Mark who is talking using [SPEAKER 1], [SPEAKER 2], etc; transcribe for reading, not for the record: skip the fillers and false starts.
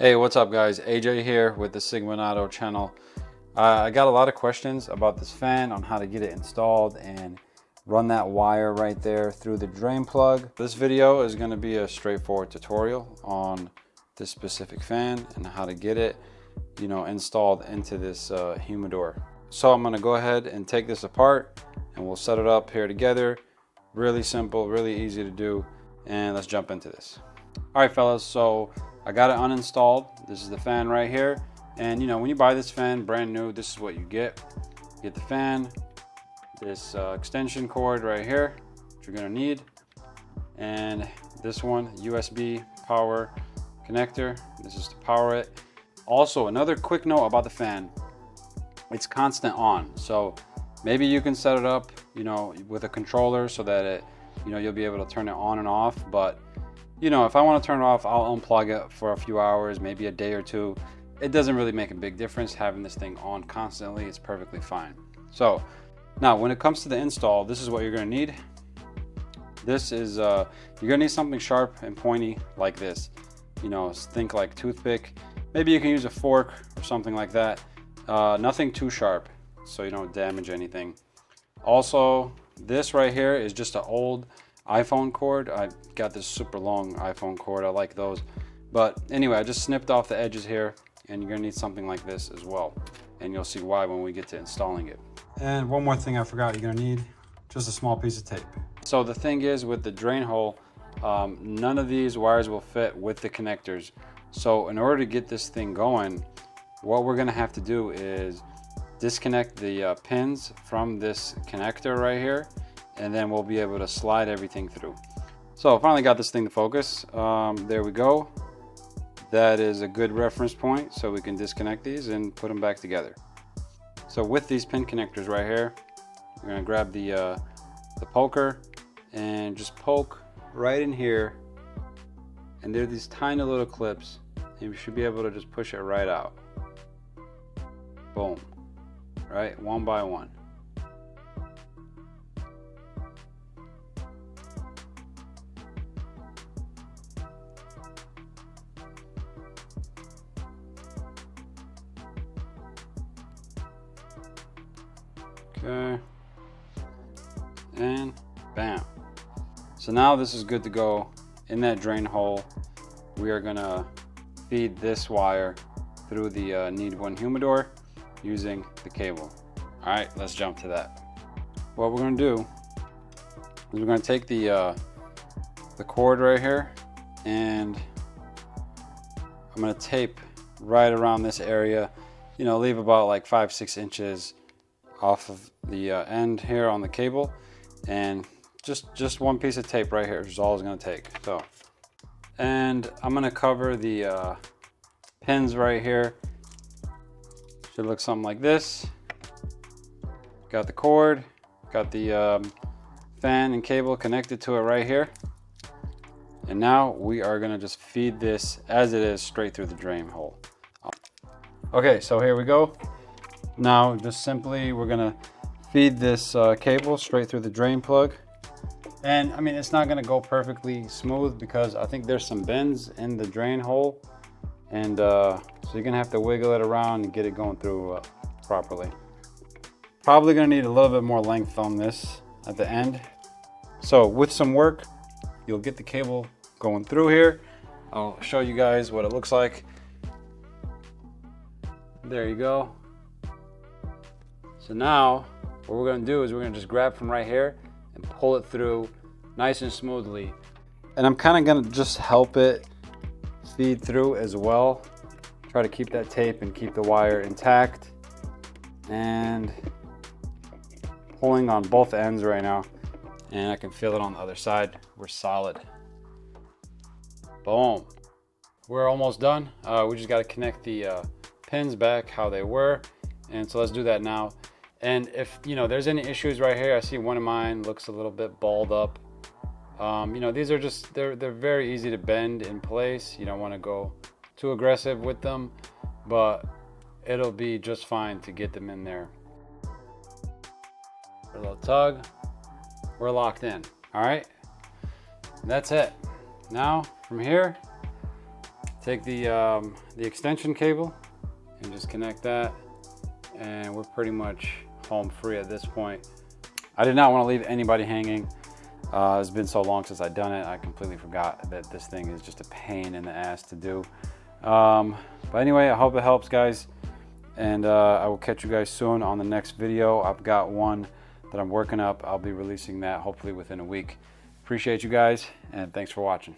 [SPEAKER 1] Hey, what's up guys? AJ here with the Needone channel. I got a lot of questions about this fan on how to get it installed and run that wire right there through the drain plug. This video is going to be a straightforward tutorial on this specific fan and how to get it, installed into this humidor. So I'm going to go ahead and take this apart and we'll set it up here together. Really simple, really easy to do, and let's jump into this. All right, fellas, so I got it uninstalled. This is the fan right here. And when you buy this fan brand new, this is what you get. You get the fan, this extension cord right here, which you're gonna need. And this one, USB power connector. This is to power it. Also, another quick note about the fan. It's constant on. So maybe you can set it up, with a controller so that it, you'll be able to turn it on and off. But if I want to turn it off, I'll unplug it for a few hours, maybe a day or two. It doesn't really make a big difference. Having this thing on constantly is perfectly fine. So now when it comes to the install, this is what you're going to need. This is, you're going to need something sharp and pointy like this. Think like toothpick. Maybe you can use a fork or something like that. Nothing too sharp so you don't damage anything. Also, this right here is just an old iPhone cord. I got this super long iPhone cord. I like those. But anyway, I just snipped off the edges here, and you're gonna need something like this as well. And you'll see why when we get to installing it. And one more thing I forgot, you're gonna need just a small piece of tape. So the thing is with the drain hole, none of these wires will fit with the connectors. So in order to get this thing going, what we're gonna have to do is disconnect the pins from this connector right here, and then we'll be able to slide everything through. So I finally got this thing to focus. There we go. That is a good reference point, so we can disconnect these and put them back together. So with these pin connectors right here, we're gonna grab the poker and just poke right in here. And there are these tiny little clips, and you should be able to just push it right out. Boom, right, one by one. Okay, and bam. So now this is good to go in that drain hole. We are gonna feed this wire through the Needone humidor using the cable. All right, let's jump to that. What we're gonna do is we're gonna take the cord right here, and I'm gonna tape right around this area. Leave about like 5-6 inches off of the end here on the cable, and just one piece of tape right here is all it's going to take. So, and I'm going to cover the pins right here. Should look something like this. Got the cord, got the fan and cable connected to it right here, and now we are going to just feed this as it is straight through the drain hole. Okay, so here we go. Now just simply we're gonna feed this cable straight through the drain plug. And I mean, it's not gonna go perfectly smooth because I think there's some bends in the drain hole, and so you're gonna have to wiggle it around and get it going through properly. Probably gonna need a little bit more length on this at the end. So with some work, you'll get the cable going through here. I'll show you guys what it looks like. There you go. So now what we're going to do is we're going to just grab from right here and pull it through nice and smoothly. And I'm kind of going to just help it feed through as well. Try to keep that tape and keep the wire intact. And pulling on both ends right now. And I can feel it on the other side. We're solid. Boom. We're almost done. We just got to connect the pins back how they were. And so let's do that now. And if there's any issues right here, I see one of mine looks a little bit balled up. These are just they're very easy to bend in place. You don't want to go too aggressive with them, but it'll be just fine to get them in there. A little tug, we're locked in. All right, that's it. Now from here, take the extension cable and just connect that, and we're pretty much home free at this point. I did not want to leave anybody hanging. It's been so long since I've done it, I completely forgot that this thing is just a pain in the ass to do. But anyway, I hope it helps, guys, and I will catch you guys soon on the next video. I've got one that I'm working up. I'll be releasing that hopefully within a week. Appreciate you guys, and thanks for watching.